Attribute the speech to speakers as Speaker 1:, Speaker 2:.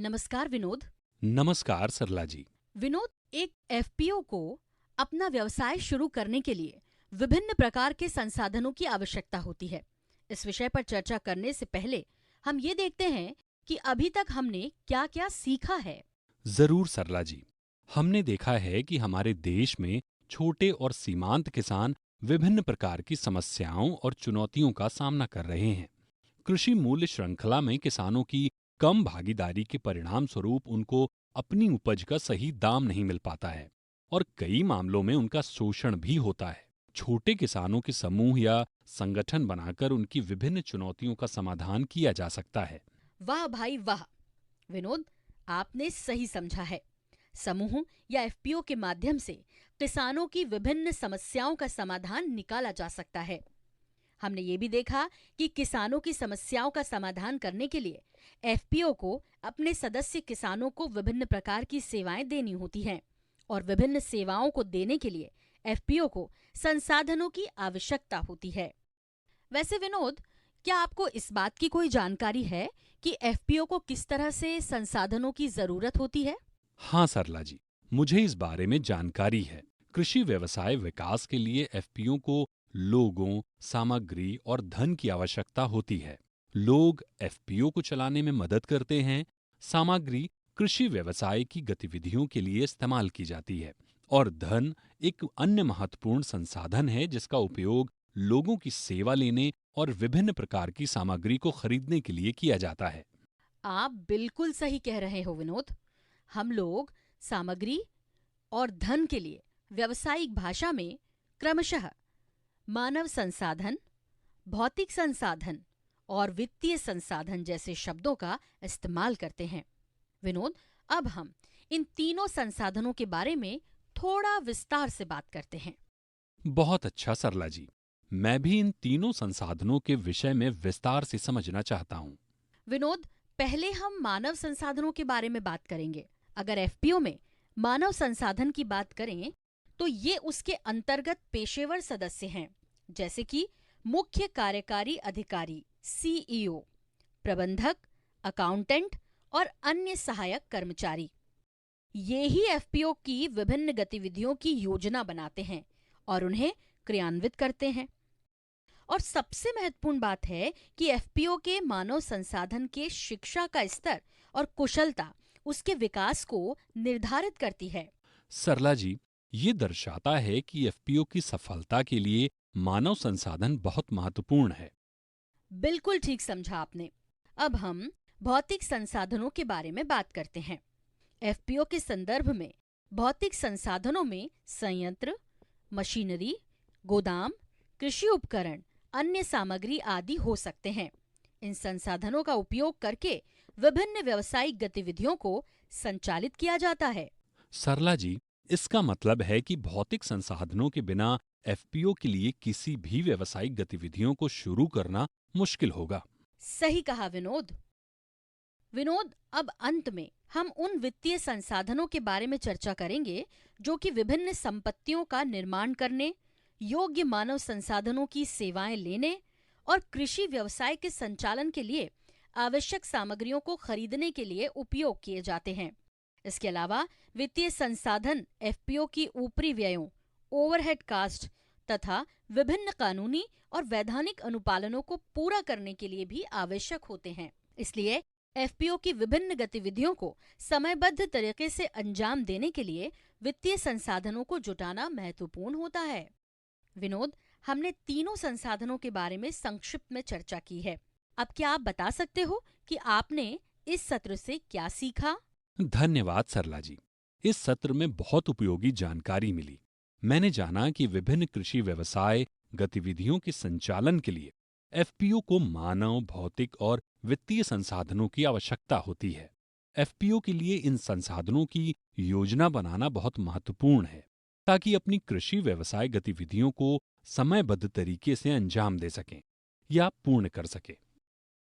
Speaker 1: नमस्कार विनोद।
Speaker 2: नमस्कार सरला जी।
Speaker 1: विनोद, एक एफपीओ को अपना व्यवसाय शुरू करने के लिए विभिन्न प्रकार के संसाधनों की आवश्यकता होती है। इस विषय पर चर्चा करने से पहले हम ये देखते हैं कि अभी तक हमने क्या-क्या सीखा है।
Speaker 2: जरूर सरला जी। हमने देखा है कि हमारे देश में छोटे और सीमांत किसान विभिन्न प्रकार की समस्याओं और चुनौतियों का सामना कर रहे हैं। कृषि मूल्य श्रृंखला में किसानों की कम भागीदारी के परिणाम स्वरूप उनको अपनी उपज का सही दाम नहीं मिल पाता है और कई मामलों में उनका शोषण भी होता है। छोटे किसानों के समूह या संगठन बनाकर उनकी विभिन्न चुनौतियों का समाधान किया जा सकता है।
Speaker 1: वाह भाई वाह! विनोद, आपने सही समझा है। समूह या एफपीओ के माध्यम से किसानों की विभिन्न समस्याओं का समाधान निकाला जा सकता है। हमने ये भी देखा कि किसानों की समस्याओं का समाधान करने के लिए एफपीओ को अपने सदस्य किसानों को विभिन्न प्रकार की सेवाएं देनी होती हैं और विभिन्न सेवाओं को देने के लिए एफपीओ को संसाधनों की आवश्यकता होती है। वैसे विनोद, क्या आपको इस बात की कोई जानकारी है कि एफपीओ को किस तरह से संसाधनों की जरूरत होती है?
Speaker 2: हाँ सरला जी, मुझे इस बारे में जानकारी है। कृषि व्यवसाय विकास के लिए एफपीओ को लोगों, सामग्री और धन की आवश्यकता होती है। लोग एफपीओ को चलाने में मदद करते हैं, सामग्री कृषि व्यवसाय की गतिविधियों के लिए इस्तेमाल की जाती है और धन एक अन्य महत्वपूर्ण संसाधन है जिसका उपयोग लोगों की सेवा लेने और विभिन्न प्रकार की सामग्री को खरीदने के लिए किया जाता है।
Speaker 1: आप बिल्कुल सही कह रहे हो विनोद। हम लोग सामग्री और धन के लिए व्यावसायिक भाषा में क्रमशः मानव संसाधन, भौतिक संसाधन और वित्तीय संसाधन जैसे शब्दों का इस्तेमाल करते हैं। विनोद, अब हम इन तीनों संसाधनों के बारे में थोड़ा विस्तार से बात करते हैं।
Speaker 2: बहुत अच्छा सरला जी। मैं भी इन तीनों संसाधनों के विषय में विस्तार से समझना चाहता हूँ।
Speaker 1: विनोद, पहले हम मानव संसाधनों के बारे में बात करेंगे। अगर एफपीओ में मानव संसाधन की बात करें तो ये उसके अंतर्गत पेशेवर सदस्य हैं, जैसे कि मुख्य कार्यकारी अधिकारी सीईओ, प्रबंधक, अकाउंटेंट और अन्य सहायक कर्मचारी। ये ही एफपीओ की विभिन्न गतिविधियों की योजना बनाते हैं और उन्हें क्रियान्वित करते हैं। और सबसे महत्वपूर्ण बात है कि एफपीओ के मानव संसाधन के शिक्षा का स्तर और कुशलता उसके विकास को निर्धारित करती है।
Speaker 2: सरला जी, ये दर्शाता है कि एफपीओ की सफलता के लिए मानव संसाधन बहुत महत्वपूर्ण है।
Speaker 1: बिल्कुल ठीक समझा आपने। अब हम भौतिक संसाधनों के बारे में बात करते हैं। एफपीओ के संदर्भ में भौतिक संसाधनों में संयंत्र, मशीनरी, गोदाम, कृषि उपकरण, अन्य सामग्री आदि हो सकते हैं। इन संसाधनों का उपयोग करके विभिन्न व्यावसायिक गतिविधियों को संचालित किया जाता है।
Speaker 2: सरला जी, इसका मतलब है कि भौतिक संसाधनों के बिना एफपीओ के लिए किसी भी व्यावसायिक गतिविधियों को शुरू करना मुश्किल होगा।
Speaker 1: सही कहा विनोद। विनोद, अब अंत में हम उन वित्तीय संसाधनों के बारे में चर्चा करेंगे जो कि विभिन्न संपत्तियों का निर्माण करने, योग्य मानव संसाधनों की सेवाएं लेने और कृषि व्यवसाय के संचालन के लिए आवश्यक सामग्रियों को खरीदने के लिए उपयोग किए जाते हैं। इसके अलावा वित्तीय संसाधन एफपीओ की ऊपरी व्ययों, ओवरहेड कास्ट तथा विभिन्न कानूनी और वैधानिक अनुपालनों को पूरा करने के लिए भी आवश्यक होते हैं। इसलिए एफपीओ की विभिन्न गतिविधियों को समयबद्ध तरीके से अंजाम देने के लिए वित्तीय संसाधनों को जुटाना महत्वपूर्ण होता है। विनोद, हमने तीनों संसाधनों के बारे में संक्षिप्त में चर्चा की है। अब क्या आप बता सकते हो कि आपने इस सत्र से क्या सीखा?
Speaker 2: धन्यवाद सरला जी। इस सत्र में बहुत उपयोगी जानकारी मिली। मैंने जाना कि विभिन्न कृषि व्यवसाय गतिविधियों के संचालन के लिए एफपीओ को मानव, भौतिक और वित्तीय संसाधनों की आवश्यकता होती है। एफपीओ के लिए इन संसाधनों की योजना बनाना बहुत महत्वपूर्ण है ताकि अपनी कृषि व्यवसाय गतिविधियों को समयबद्ध तरीके से अंजाम दे सकें या पूर्ण कर सकें।